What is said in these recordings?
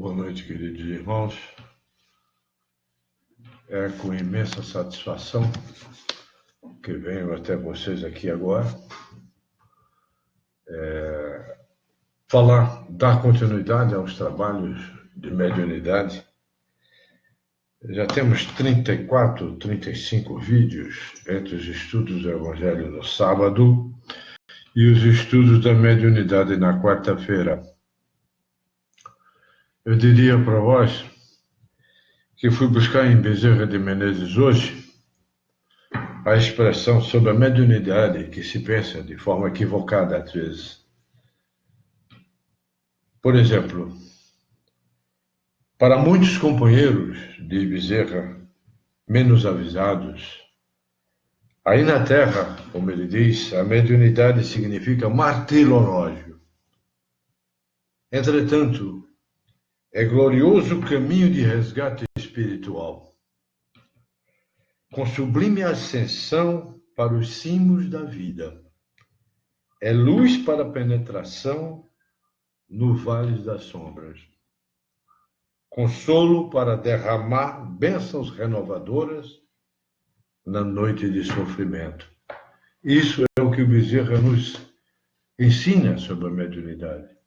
Boa noite, queridos irmãos. É com imensa satisfação que venho até vocês aqui agora dar continuidade aos trabalhos de mediunidade. Já temos 34, 35 vídeos entre os estudos do Evangelho no sábado e os estudos da mediunidade na quarta-feira. Eu diria para vós que fui buscar em Bezerra de Menezes hoje a expressão sobre a mediunidade que se pensa de forma equivocada às vezes. Por exemplo, para muitos companheiros de Bezerra, menos avisados, aí na Terra, como ele diz, a mediunidade significa martelológio. Entretanto, é glorioso caminho de resgate espiritual, com sublime ascensão para os cimos da vida. É luz para a penetração no vale das sombras. Consolo para derramar bênçãos renovadoras na noite de sofrimento. Isso é o que o Bezerra nos ensina sobre a mediunidade.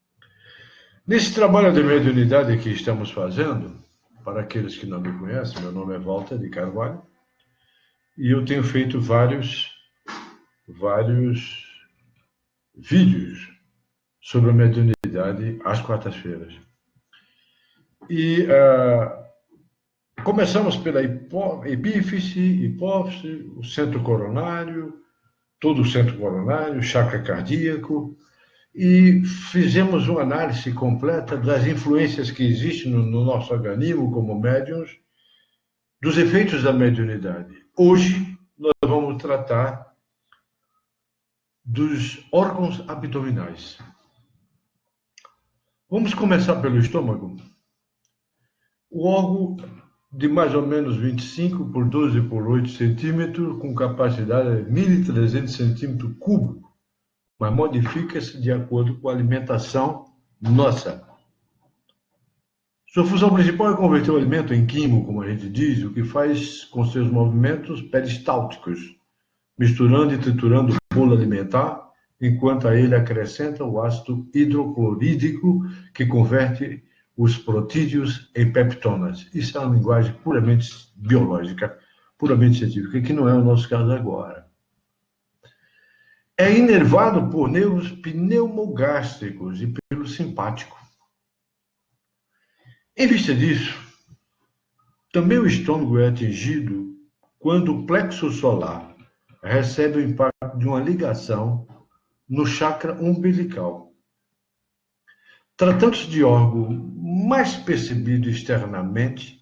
Nesse trabalho de mediunidade que estamos fazendo, para aqueles que não me conhecem, meu nome é Walter de Carvalho, e eu tenho feito vários vídeos sobre a mediunidade às quartas-feiras. E começamos pela epífise, hipófise, o centro coronário, todo o centro coronário, chakra cardíaco, e fizemos uma análise completa das influências que existem no nosso organismo como médiuns, dos efeitos da mediunidade. Hoje, nós vamos tratar dos órgãos abdominais. Vamos começar pelo estômago. O órgão de mais ou menos 25 por 12 por 8 centímetros, com capacidade de 1.300 centímetros cúbicos, mas modifica-se de acordo com a alimentação nossa. Sua função principal é converter o alimento em quimo, como a gente diz, o que faz com seus movimentos peristálticos, misturando e triturando o bolo alimentar, enquanto a ele acrescenta o ácido hidroclorídrico, que converte os protídeos em peptonas. Isso é uma linguagem puramente biológica, puramente científica, que não é o nosso caso agora. É inervado por nervos pneumogástricos e pelo simpático. Em vista disso, também o estômago é atingido quando o plexo solar recebe o impacto de uma ligação no chakra umbilical. Tratando-se de órgão mais percebido externamente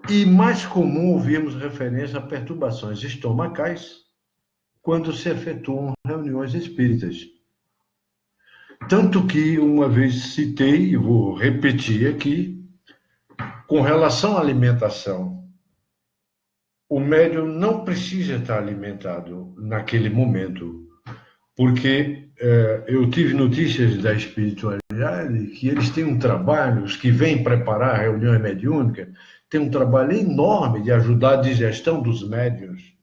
e mais comum ouvirmos referência a perturbações estomacais quando se efetuam reuniões espíritas. Tanto que uma vez citei, e vou repetir aqui, com relação à alimentação, o médium não precisa estar alimentado naquele momento, porque eu tive notícias da espiritualidade que eles têm um trabalho, os que vêm preparar reuniões mediúnicas, têm um trabalho enorme de ajudar a digestão dos médiuns.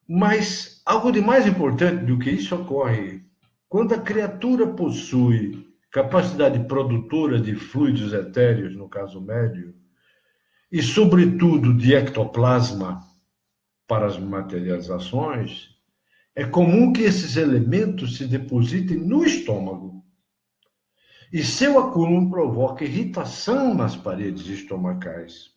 Mas algo de mais importante do que isso ocorre quando a criatura possui capacidade produtora de fluidos etéreos, no caso médio, e, sobretudo, de ectoplasma para as materializações, é comum que esses elementos se depositem no estômago e seu acúmulo provoca irritação nas paredes estomacais.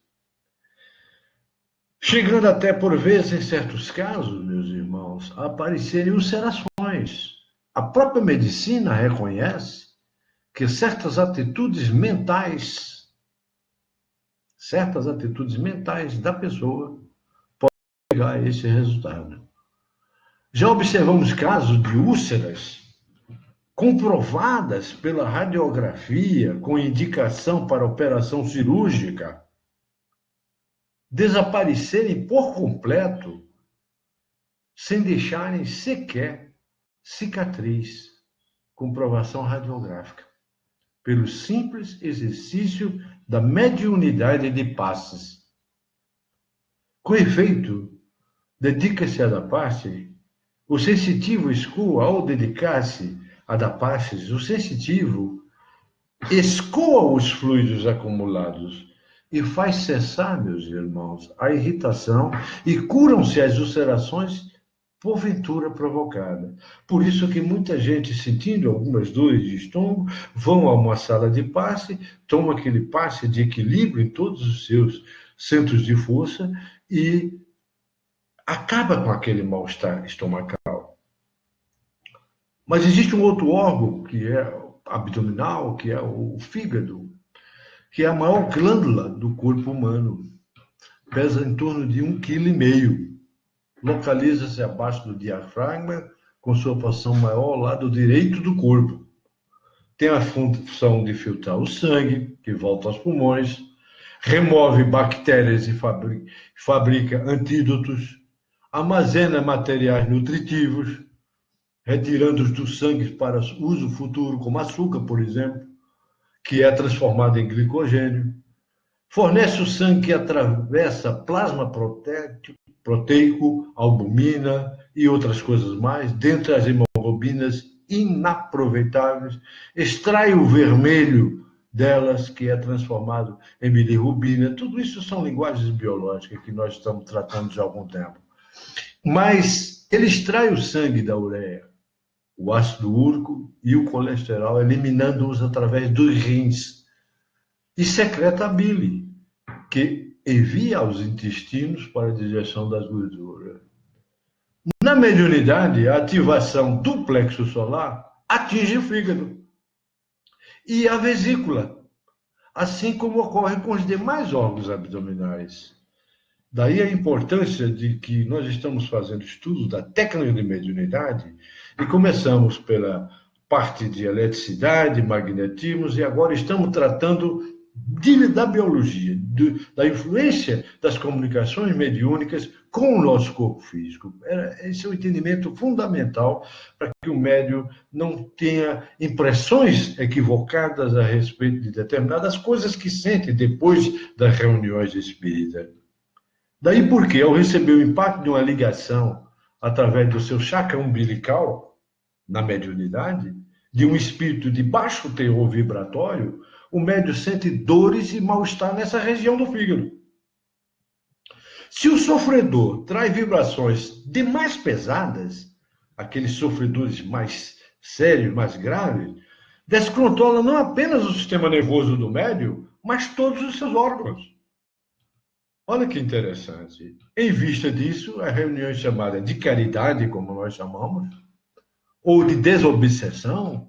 Chegando até, por vezes, em certos casos, meus irmãos, a aparecerem ulcerações. A própria medicina reconhece que certas atitudes mentais da pessoa podem chegar a esse resultado. Já observamos casos de úlceras comprovadas pela radiografia com indicação para operação cirúrgica desaparecerem por completo sem deixarem sequer cicatriz, comprovação radiográfica. pelo simples exercício da mediunidade de passes. Com efeito, dedica-se a dar passe, o sensitivo escoa ao dedicar-se a dar passes, o sensitivo escoa os fluidos acumulados e faz cessar, meus irmãos, a irritação e curam-se as ulcerações porventura provocada. Por isso que muita gente, sentindo algumas dores de estômago, vão a uma sala de passe, tomam aquele passe de equilíbrio em todos os seus centros de força e acaba com aquele mal-estar estomacal. Mas existe um outro órgão, que é abdominal, que é o fígado, que é a maior glândula do corpo humano. Pesa em torno de 1,5 kg. Localiza-se abaixo do diafragma, com sua porção maior ao lado direito do corpo. Tem a função de filtrar o sangue, que volta aos pulmões, remove bactérias e fabrica antídotos, armazena materiais nutritivos, retirando-os do sangue para uso futuro, como açúcar, por exemplo, que é transformado em glicogênio. Fornece o sangue que atravessa plasma proteico, albumina e outras coisas mais, dentre as hemoglobinas inaproveitáveis. Extrai o vermelho delas, que é transformado em bilirrubina. Tudo isso são linguagens biológicas que nós estamos tratando já há algum tempo. Mas ele extrai o sangue da ureia, o ácido úrico e o colesterol, eliminando-os através dos rins. E secreta a bile, que envia aos intestinos para a digestão das gorduras. Na mediunidade, a ativação do plexo solar atinge o fígado e a vesícula, assim como ocorre com os demais órgãos abdominais. Daí a importância de que nós estamos fazendo estudos da técnica de mediunidade e começamos pela parte de eletricidade, magnetismos e agora estamos tratando da biologia, da influência das comunicações mediúnicas com o nosso corpo físico. Esse é um entendimento fundamental para que o médium não tenha impressões equivocadas a respeito de determinadas coisas que sente depois das reuniões espíritas. Daí porque, ao receber o impacto de uma ligação através do seu chakra umbilical, na mediunidade, de um espírito de baixo teor vibratório, o médium sente dores e mal-estar nessa região do fígado. Se o sofredor traz vibrações demais pesadas, aqueles sofredores mais sérios, mais graves, descontrola não apenas o sistema nervoso do médium, mas todos os seus órgãos. Olha que interessante. Em vista disso, as reuniões chamadas de caridade, como nós chamamos, ou de desobsessão,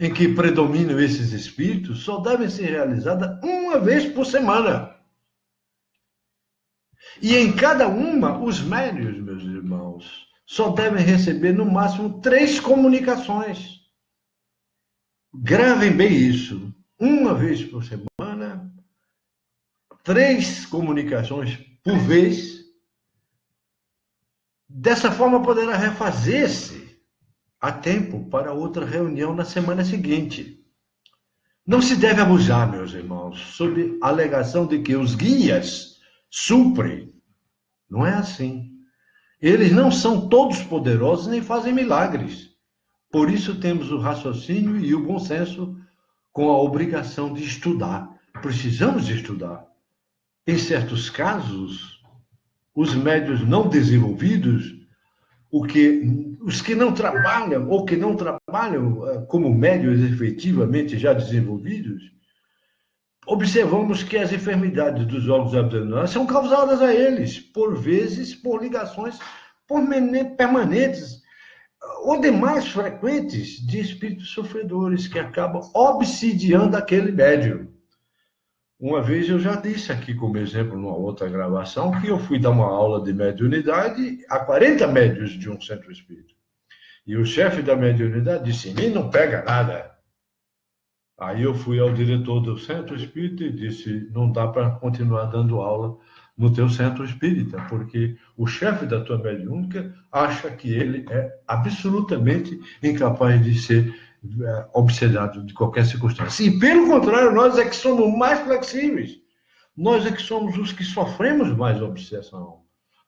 em que predominam esses espíritos, só devem ser realizadas uma vez por semana. E em cada uma, os médiuns, meus irmãos, só devem receber no máximo 3 comunicações. Gravem bem isso. Uma vez por semana, 3 comunicações por vez. Dessa forma, poderá refazer-se a tempo para outra reunião na semana seguinte. Não se deve abusar, meus irmãos, sob a alegação de que os guias suprem. Não é assim. Eles não são todos poderosos nem fazem milagres. Por isso temos o raciocínio e o bom senso com a obrigação de estudar. Precisamos de estudar. Em certos casos, os médiuns não desenvolvidos, os que não trabalham ou que não trabalham como médiuns efetivamente já desenvolvidos, observamos que as enfermidades dos órgãos abdominais são causadas a eles, por vezes, por ligações permanentes ou demais frequentes de espíritos sofredores que acabam obsidiando aquele médium. Uma vez eu já disse aqui como exemplo, numa outra gravação, que eu fui dar uma aula de mediunidade a 40 médiuns de um centro espírita. E o chefe da mediunidade disse: em mim não pega nada. Aí eu fui ao diretor do centro espírita e disse: não dá para continuar dando aula no teu centro espírita, porque o chefe da tua mediúnica acha que ele é absolutamente incapaz de ser obsedado de qualquer circunstância. E, pelo contrário, nós é que somos mais flexíveis. Nós é que somos os que sofremos mais obsessão,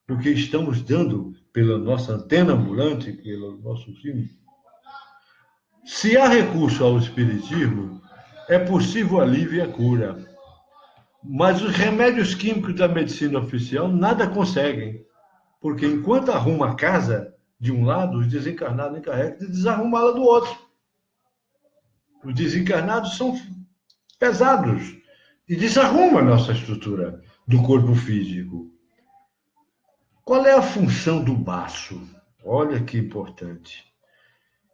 porque estamos dando pela nossa antena ambulante, pelo nosso filme. Se há recurso ao espiritismo, é possível o alívio e a cura. Mas os remédios químicos da medicina oficial nada conseguem, porque enquanto arruma a casa de um lado, os desencarnados encarregam de desarrumá-la do outro. Os desencarnados são pesados e desarrumam a nossa estrutura do corpo físico. Qual é a função do baço? Olha que importante.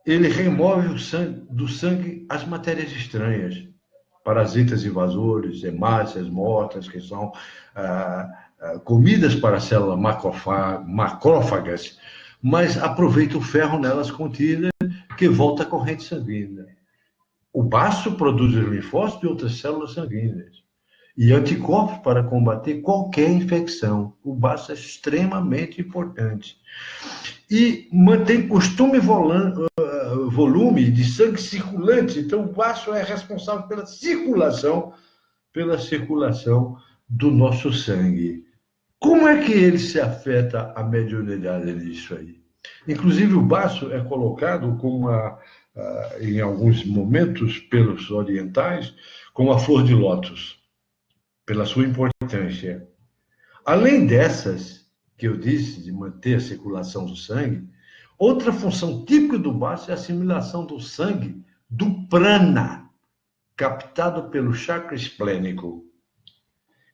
Ele remove do sangue as matérias estranhas, parasitas invasores, hemácias mortas, que são comidas para células macrófagas, mas aproveita o ferro nelas contidas, que volta à corrente sanguínea. O baço produz linfócitos e outras células sanguíneas e anticorpos para combater qualquer infecção. O baço é extremamente importante. E mantém costume volume de sangue circulante. Então, o baço é responsável pela circulação do nosso sangue. Como é que ele se afeta a mediunidade disso aí? Inclusive, o baço é colocado como em alguns momentos pelos orientais como a flor de lótus, pela sua importância. Além dessas que eu disse, de manter a circulação do sangue, outra função típica do baço é a assimilação do sangue do prana, captado pelo chakra esplênico.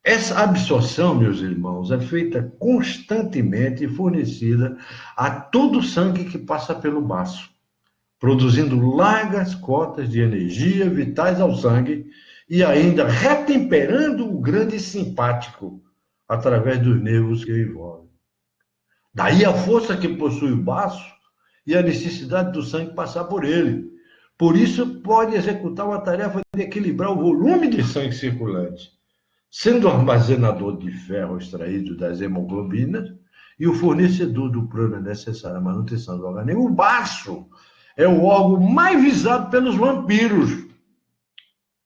Essa absorção, meus irmãos, é feita constantemente e fornecida a todo o sangue que passa pelo baço, produzindo largas cotas de energia vitais ao sangue e ainda retemperando o grande simpático através dos nervos que o envolvem. Daí a força que possui o baço e a necessidade do sangue passar por ele. Por isso, pode executar uma tarefa de equilibrar o volume de sangue circulante, sendo o armazenador de ferro extraído das hemoglobinas e o fornecedor do prana necessário à manutenção do organismo. O baço é o órgão mais visado pelos vampiros,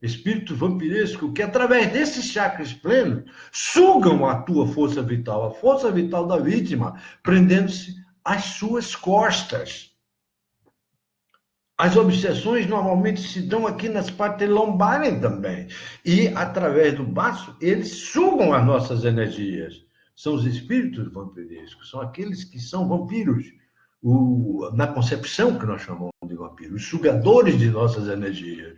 espírito vampiresco, que através desses chakras plenos sugam a tua força vital, a força vital da vítima, prendendo-se às suas costas. As obsessões normalmente se dão aqui nas partes lombares também. E, através do baço, eles sugam as nossas energias. São os espíritos vampirescos, são aqueles que são vampiros, na concepção que nós chamamos de vampiros, os sugadores de nossas energias.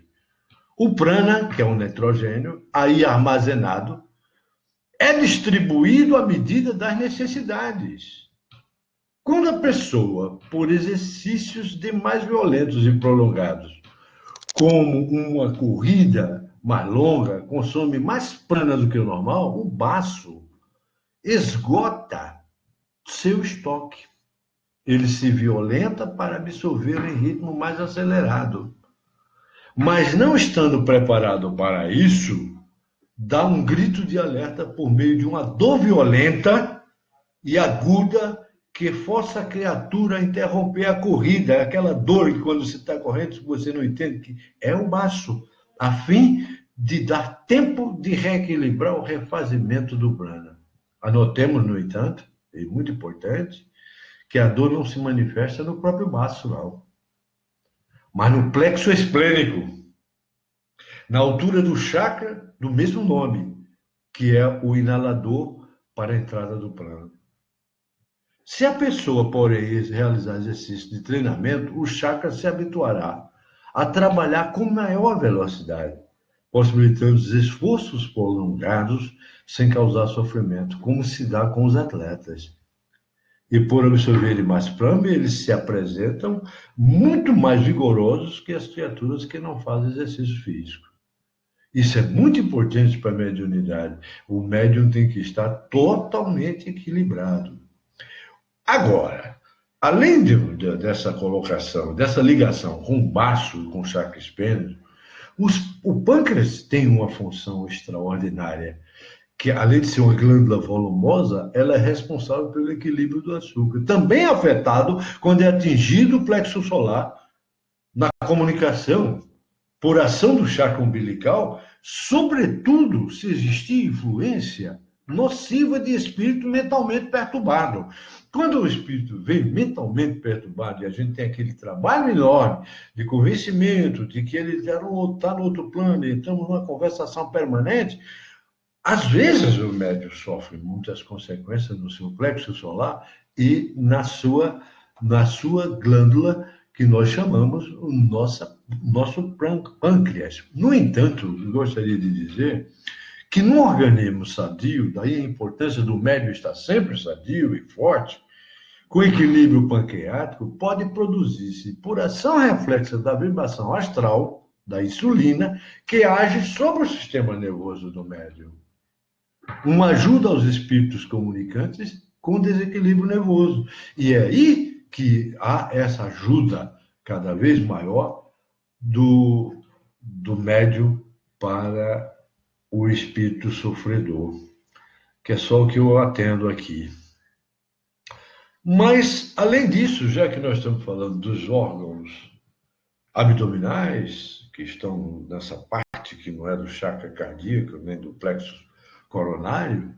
O prana, que é um nitrogênio, aí armazenado, é distribuído à medida das necessidades. Quando a pessoa, por exercícios demais violentos e prolongados, como uma corrida mais longa, consome mais prana do que o normal, o baço esgota seu estoque. Ele se violenta para absorver em ritmo mais acelerado. Mas não estando preparado para isso, dá um grito de alerta por meio de uma dor violenta e aguda que força a criatura a interromper a corrida. É aquela dor que quando você está correndo, você não entende que é um baço, a fim de dar tempo de reequilibrar o refazimento do prana. Anotemos, no entanto, é muito importante, que a dor não se manifesta no próprio baço, não, mas no plexo esplênico, na altura do chakra do mesmo nome, que é o inalador para a entrada do prana. Se a pessoa, porém, realizar exercício de treinamento, o chakra se habituará a trabalhar com maior velocidade, possibilitando os esforços prolongados sem causar sofrimento, como se dá com os atletas. E por absorverem mais prana, eles se apresentam muito mais vigorosos que as criaturas que não fazem exercício físico. Isso é muito importante para a mediunidade. O médium tem que estar totalmente equilibrado. Agora, além dessa colocação, dessa ligação com o baço e com o chakra esplênico, o pâncreas tem uma função extraordinária, que além de ser uma glândula volumosa, ela é responsável pelo equilíbrio do açúcar. Também afetado quando é atingido o plexo solar na comunicação, por ação do chakra umbilical, sobretudo se existir influência nociva de espírito mentalmente perturbado. Quando o espírito vem mentalmente perturbado e a gente tem aquele trabalho enorme de convencimento de que ele está no outro plano e estamos numa conversação permanente, às vezes o médium sofre muitas consequências no seu plexo solar e na sua glândula que nós chamamos o nosso pâncreas. No entanto, eu gostaria de dizer que no organismo sadio, daí a importância do médium estar sempre sadio e forte, com equilíbrio pancreático, pode produzir-se, por ação reflexa da vibração astral, da insulina, que age sobre o sistema nervoso do médium. Uma ajuda aos espíritos comunicantes com desequilíbrio nervoso. E é aí que há essa ajuda cada vez maior do médium para o espírito sofredor, que é só o que eu atendo aqui. Mas, além disso, já que nós estamos falando dos órgãos abdominais, que estão nessa parte que não é do chakra cardíaco, nem do plexo coronário,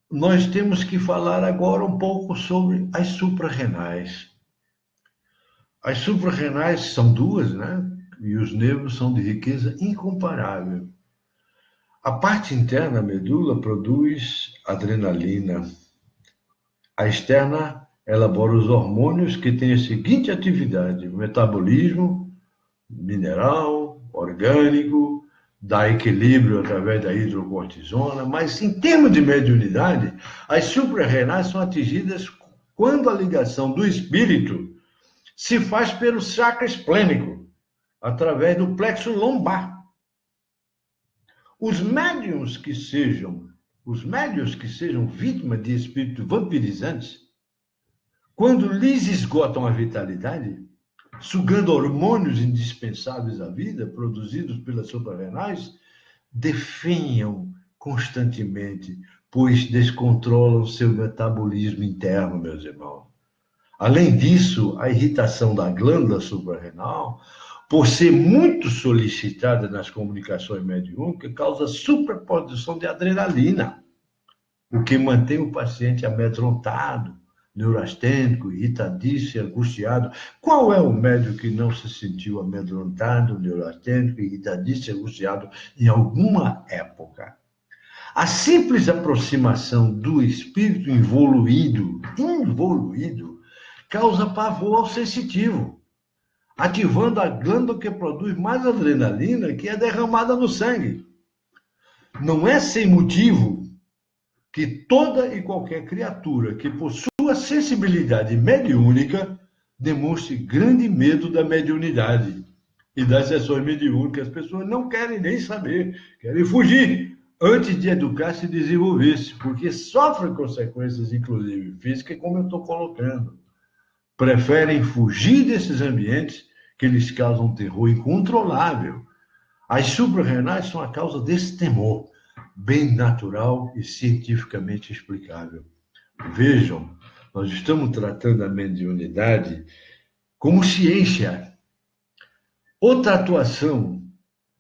nós temos que falar agora um pouco sobre as suprarrenais. As suprarrenais são duas, né? E os nervos são de riqueza incomparável. A parte interna, a medula, produz adrenalina. A externa elabora os hormônios que têm a seguinte atividade: metabolismo mineral, orgânico, dá equilíbrio através da hidrocortisona, mas em termos de mediunidade, as suprarrenais são atingidas quando a ligação do espírito se faz pelo chakra esplênico, através do plexo lombar. Os médiuns que sejam vítimas de espíritos vampirizantes, quando lhes esgotam a vitalidade, sugando hormônios indispensáveis à vida, produzidos pelas suprarrenais, definham constantemente, pois descontrolam seu metabolismo interno, meus irmãos. Além disso, a irritação da glândula suprarrenal, por ser muito solicitada nas comunicações mediúnicas, causa superposição de adrenalina, o que mantém o paciente amedrontado, neurastênico, irritadiço e angustiado. Qual é o médium que não se sentiu amedrontado, neurastênico, irritadiço e angustiado em alguma época? A simples aproximação do espírito involuído, causa pavor ao sensitivo, ativando a glândula que produz mais adrenalina que é derramada no sangue. Não é sem motivo que toda e qualquer criatura que possua sensibilidade mediúnica demonstre grande medo da mediunidade e das sessões mediúnicas. As pessoas não querem nem saber, querem fugir antes de educar-se e desenvolver-se, porque sofrem consequências, inclusive físicas, como eu estou colocando. Preferem fugir desses ambientes que lhes causam terror incontrolável. As suprarrenais são a causa desse temor, bem natural e cientificamente explicável. Vejam, nós estamos tratando a mediunidade como ciência. Outra atuação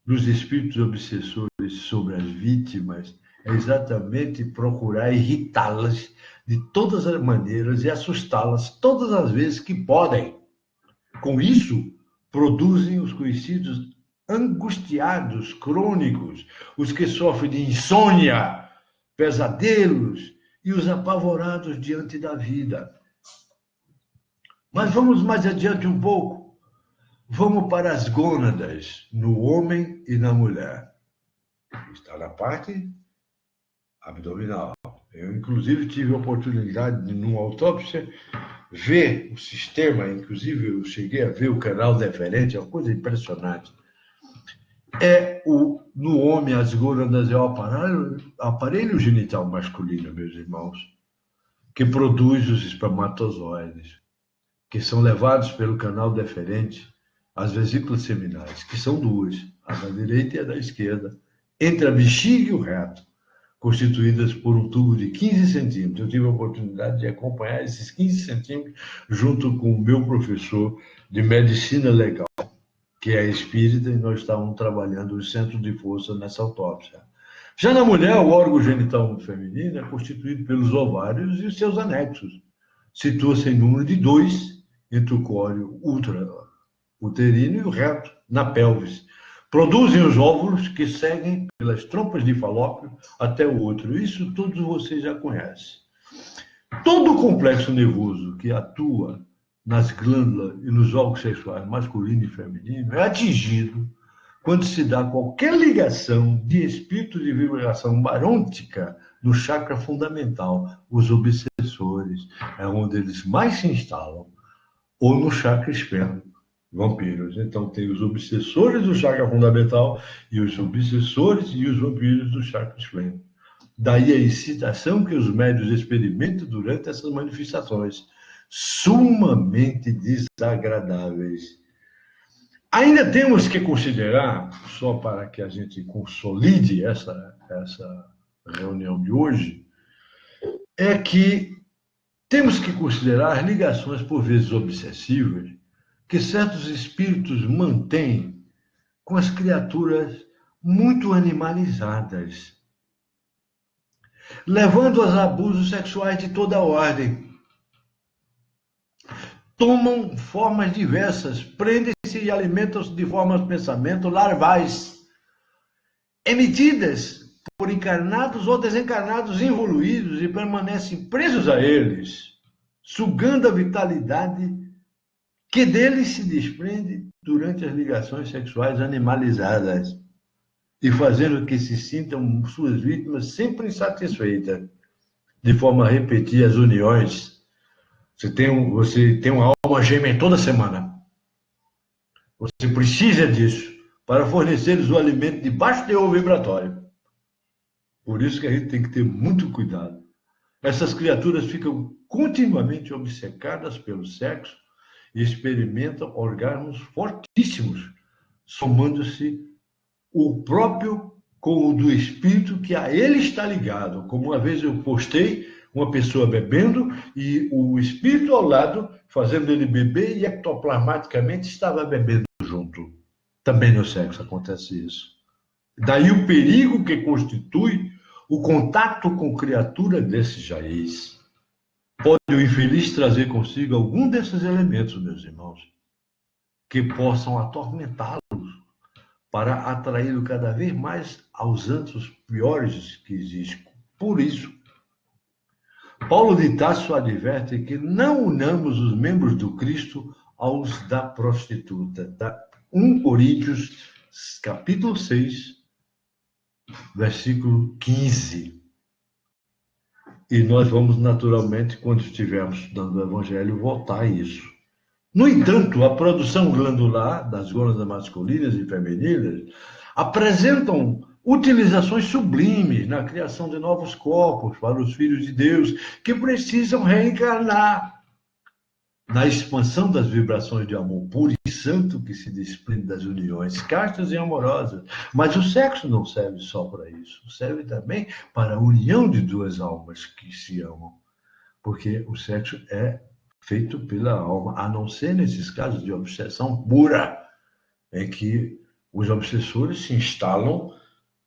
dos espíritos obsessores sobre as vítimas é exatamente procurar irritá-las de todas as maneiras e assustá-las todas as vezes que podem. Com isso, produzem os conhecidos angustiados crônicos, os que sofrem de insônia, pesadelos e os apavorados diante da vida. Mas vamos mais adiante um pouco. Vamos para as gônadas, no homem e na mulher. Está na parte abdominal. Eu, inclusive, tive a oportunidade de, numa autópsia, ver o sistema, inclusive eu cheguei a ver o canal deferente, é uma coisa impressionante. No homem, as gônadas é o aparelho genital masculino, meus irmãos, que produz os espermatozoides, que são levados pelo canal deferente às vesículas seminais, que são duas, a da direita e a da esquerda, entre a bexiga e o reto, constituídas por um tubo de 15 centímetros. Eu tive a oportunidade de acompanhar esses 15 centímetros junto com o meu professor de medicina legal. que é espírita, e nós estávamos trabalhando o centro de força nessa autópsia. Já na mulher, o órgão genital feminino é constituído pelos ovários e os seus anexos. Situa-se em número de 2 entre o córeo uterino e o reto, na pelvis. Produzem os óvulos que seguem pelas trompas de Falópio até o útero. Isso todos vocês já conhecem. Todo o complexo nervoso que atua nas glândulas e nos órgãos sexuais masculino e feminino é atingido quando se dá qualquer ligação de espírito de vibração barôntica no chakra fundamental, os obsessores, é onde eles mais se instalam, ou no chakra esfênico, vampiros. Então, tem os obsessores do chakra fundamental e os obsessores e os vampiros do chakra esfênico. Daí a excitação que os médios experimentam durante essas manifestações, sumamente desagradáveis. Ainda temos que considerar, só para que a gente consolide essa reunião de hoje, é que temos que considerar as ligações, por vezes obsessivas, que certos espíritos mantêm com as criaturas muito animalizadas, levando-as a abusos sexuais de toda ordem. Tomam formas diversas, prendem-se e alimentam-se de formas de pensamento larvais, emitidas por encarnados ou desencarnados involuídos e permanecem presos a eles, sugando a vitalidade que deles se desprende durante as ligações sexuais animalizadas e fazendo que se sintam suas vítimas sempre insatisfeitas, de forma a repetir as uniões. Você tem uma alma gêmea toda semana. Você precisa disso para fornecer-lhes o alimento de baixo teor vibratório. Por isso que a gente tem que ter muito cuidado. Essas criaturas ficam continuamente obcecadas pelo sexo e experimentam orgasmos fortíssimos, somando-se o próprio com o do espírito que a ele está ligado. Como uma vez eu postei uma pessoa bebendo e o espírito ao lado, fazendo ele beber, e ectoplasmaticamente estava bebendo junto. Também no sexo acontece isso. Daí o perigo que constitui o contato com criatura desse jaez. Pode o infeliz trazer consigo algum desses elementos, meus irmãos, que possam atormentá-los para atraí-lo cada vez mais aos anjos piores que existem. Por isso, Paulo de Tarso adverte que não unamos os membros do Cristo aos da prostituta. Tá? 1 Coríntios, capítulo 6, versículo 15. E nós vamos, naturalmente, quando estivermos estudando o Evangelho, voltar a isso. No entanto, a produção glandular das glândulas masculinas e femininas apresentam utilizações sublimes na criação de novos corpos para os filhos de Deus que precisam reencarnar na expansão das vibrações de amor puro e santo que se desprende das uniões castas e amorosas. Mas o sexo não serve só para isso, serve também para a união de duas almas que se amam, porque o sexo é feito pela alma, a não ser nesses casos de obsessão pura, em que os obsessores se instalam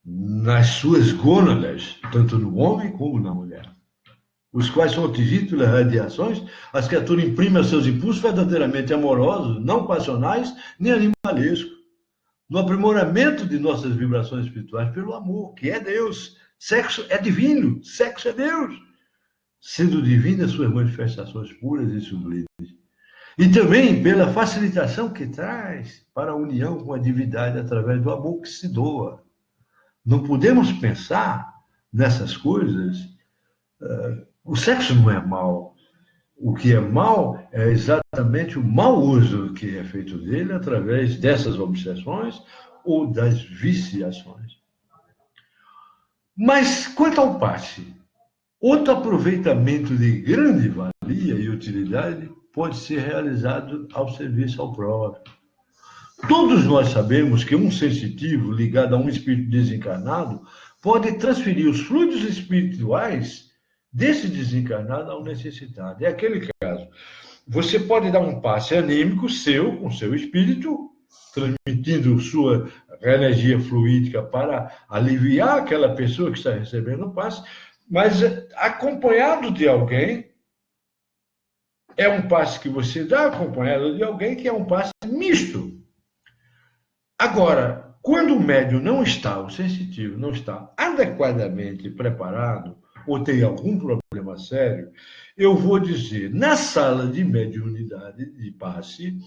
nas suas gônadas, tanto no homem como na mulher, os quais são atingidos pelas radiações. As criaturas imprimem seus impulsos verdadeiramente amorosos, não passionais nem animalescos, no aprimoramento de nossas vibrações espirituais pelo amor, que é Deus. Sexo é divino, sexo é Deus, sendo divinas suas manifestações puras e sublimes. E também pela facilitação que traz para a união com a divindade através do amor que se doa. Não podemos pensar nessas coisas. O sexo não é mal. O que é mal é exatamente o mau uso que é feito dele através dessas obsessões ou das viciações. Mas quanto ao passe, outro aproveitamento de grande valia e utilidade pode ser realizado ao serviço ao próprio. Todos nós sabemos que um sensitivo ligado a um espírito desencarnado pode transferir os fluidos espirituais desse desencarnado ao necessitado. É aquele caso. Você pode dar um passe anímico seu, com seu espírito, transmitir emitindo sua energia fluídica para aliviar aquela pessoa que está recebendo o passe, mas acompanhado de alguém, é um passe que você dá acompanhado de alguém que é um passe misto. Agora, quando o médium não está, o sensitivo não está adequadamente preparado, ou tem algum problema sério, eu vou dizer, na sala de mediunidade de passe,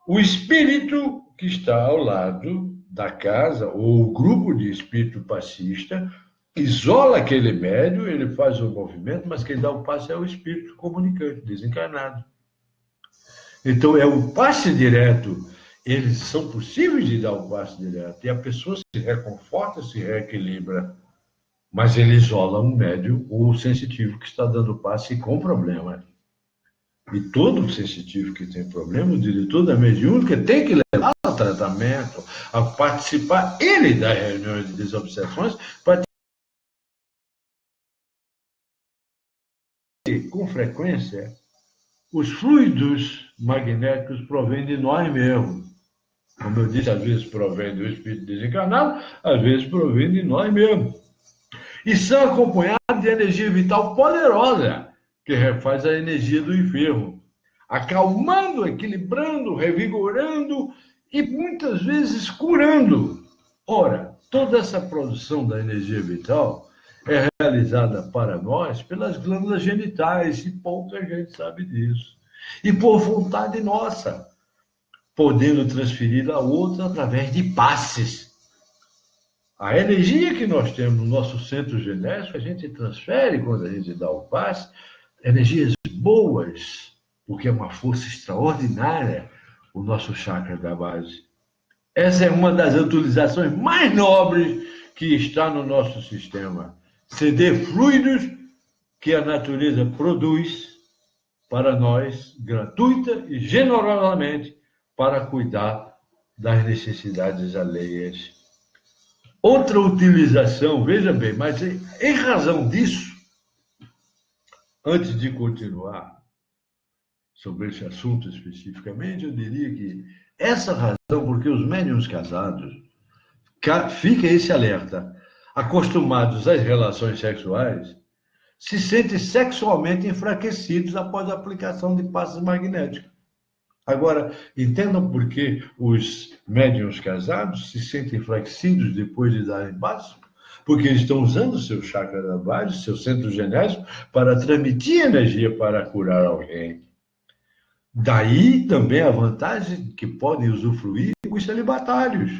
o espírito que está ao lado da casa, ou o grupo de espírito passista, isola aquele médium, ele faz o movimento, mas quem dá o passe é o espírito comunicante, desencarnado. Então, é o passe direto. Eles são possíveis de dar o passe direto. E a pessoa se reconforta, se reequilibra. Mas ele isola um médium ou o sensitivo que está dando passe com problema. E todo sensitivo que tem problema, o diretor da mediúnica tem que levar ao tratamento, a participar ele da reunião de desobsessões, para ter, com frequência, os fluidos magnéticos provêm de nós mesmos. Como eu disse, às vezes provém do espírito desencarnado, às vezes provém de nós mesmos. E são acompanhados de energia vital poderosa, que refaz a energia do enfermo, acalmando, equilibrando, revigorando e muitas vezes curando. Ora, toda essa produção da energia vital é realizada para nós pelas glândulas genitais, e pouca gente sabe disso. E por vontade nossa, podendo transferir a outra através de passes. A energia que nós temos no nosso centro genético, a gente transfere quando a gente dá o passe, energias boas, porque é uma força extraordinária o nosso chakra da base. Essa é uma das utilizações mais nobres que está no nosso sistema. Ceder fluidos que a natureza produz para nós, gratuita e generosamente, para cuidar das necessidades alheias. Outra utilização, veja bem, mas em razão disso, antes de continuar sobre esse assunto especificamente, eu diria que essa razão, porque os médiuns casados, fica esse alerta, acostumados às relações sexuais, se sentem sexualmente enfraquecidos após a aplicação de passes magnéticos. Agora, entendam por que os médiuns casados se sentem enfraquecidos depois de darem passos? Porque eles estão usando o seu chakra da base, seu centro genético, para transmitir energia para curar alguém. Daí também a vantagem que podem usufruir os celibatários,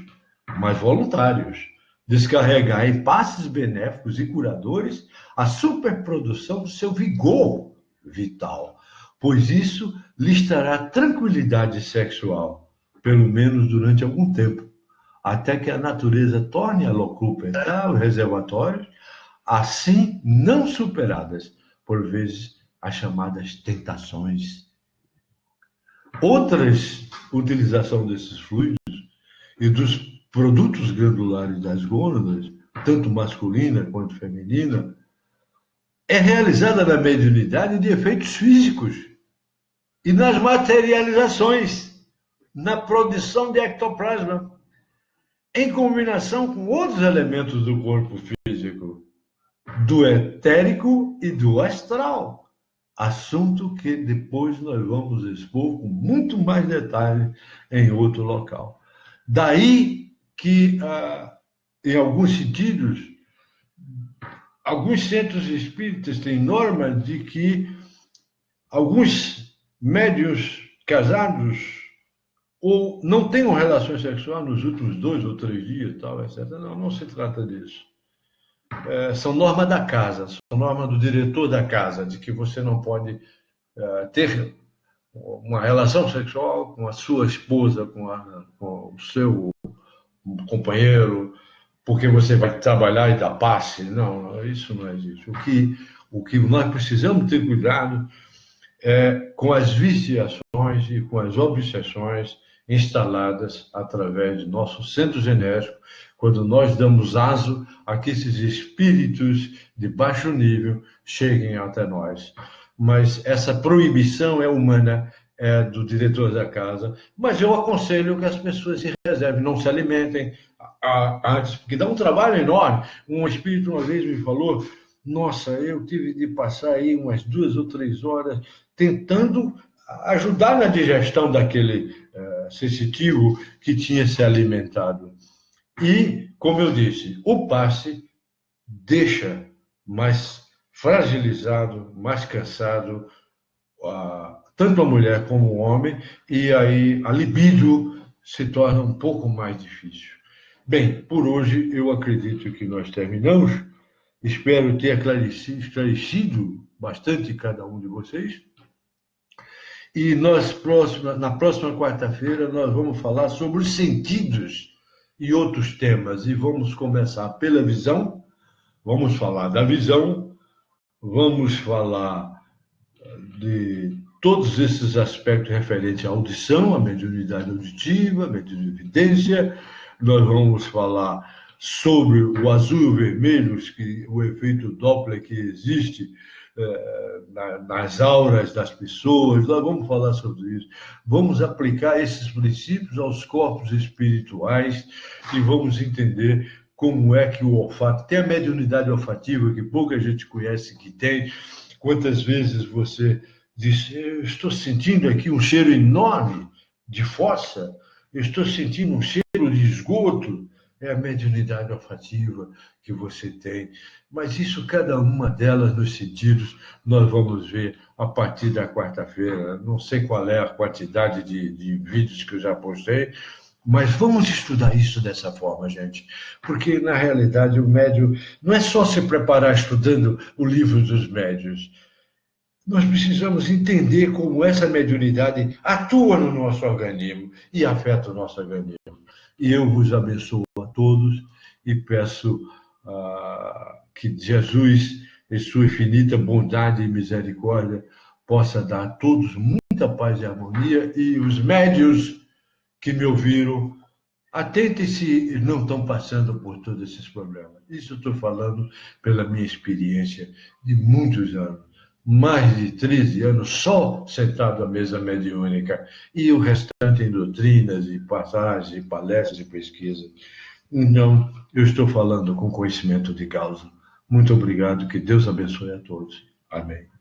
mas voluntários, descarregar em passes benéficos e curadores a superprodução do seu vigor vital, pois isso lhes trará tranquilidade sexual, pelo menos durante algum tempo, até que a natureza torne a locupentar os reservatórios, assim não superadas, por vezes, as chamadas tentações. Outras utilização desses fluidos e dos produtos glandulares das gônadas, tanto masculina quanto feminina, é realizada na mediunidade de efeitos físicos e nas materializações, na produção de ectoplasma, em combinação com outros elementos do corpo físico, do etérico e do astral. Assunto que depois nós vamos expor com muito mais detalhe em outro local. Daí que, em alguns sentidos, alguns centros espíritas têm normas de que alguns médiuns casados ou não tenham relação sexual nos últimos 2 ou 3 dias, tal, etc. Não, não se trata disso. São normas da casa, são normas do diretor da casa, de que você não pode ter uma relação sexual com a sua esposa, com o seu companheiro, porque você vai trabalhar e dar passe. Não, isso não existe. O que nós precisamos ter cuidado é com as viciações e com as obsessões instaladas através de nosso centro genético, quando nós damos aso a que esses espíritos de baixo nível cheguem até nós. Mas essa proibição é humana, do diretor da casa, mas eu aconselho que as pessoas se reservem, não se alimentem antes, porque dá um trabalho enorme. Um espírito uma vez me falou, nossa, eu tive de passar aí umas 2 ou 3 horas tentando ajudar na digestão daquele sensitivo que tinha se alimentado. E, como eu disse, o passe deixa mais fragilizado, mais cansado, tanto a mulher como o homem, e aí a libido se torna um pouco mais difícil. Bem, por hoje eu acredito que nós terminamos. Espero ter esclarecido bastante cada um de vocês. E na próxima quarta-feira nós vamos falar sobre os sentidos e outros temas. E vamos começar pela visão. Vamos falar da visão, vamos falar de todos esses aspectos referentes à audição, à mediunidade auditiva, à mediunidade. Nós vamos falar sobre o azul e o vermelho, o efeito Doppler que existe nas auras das pessoas. Nós vamos falar sobre isso. Vamos aplicar esses princípios aos corpos espirituais e vamos entender como é que o olfato tem a mediunidade olfativa, que pouca gente conhece que tem. Quantas vezes você diz, eu estou sentindo aqui um cheiro enorme de fossa, eu estou sentindo um cheiro de esgoto. É a mediunidade olfativa que você tem. Mas isso, cada uma delas nos sentidos, nós vamos ver a partir da quarta-feira. Não sei qual é a quantidade de vídeos que eu já postei, mas vamos estudar isso dessa forma, gente. Porque, na realidade, o médium não é só se preparar estudando o livro dos médiuns. Nós precisamos entender como essa mediunidade atua no nosso organismo e afeta o nosso organismo. E eu vos abençoo a todos e peço que Jesus, em sua infinita bondade e misericórdia, possa dar a todos muita paz e harmonia. E os médiuns que me ouviram, atentem-se, não estão passando por todos esses problemas. Isso eu estou falando pela minha experiência de muitos anos. Mais de 13 anos só sentado à mesa mediúnica, e o restante em doutrinas e passagens, e palestras e pesquisas. Então, eu estou falando com conhecimento de causa. Muito obrigado, que Deus abençoe a todos. Amém.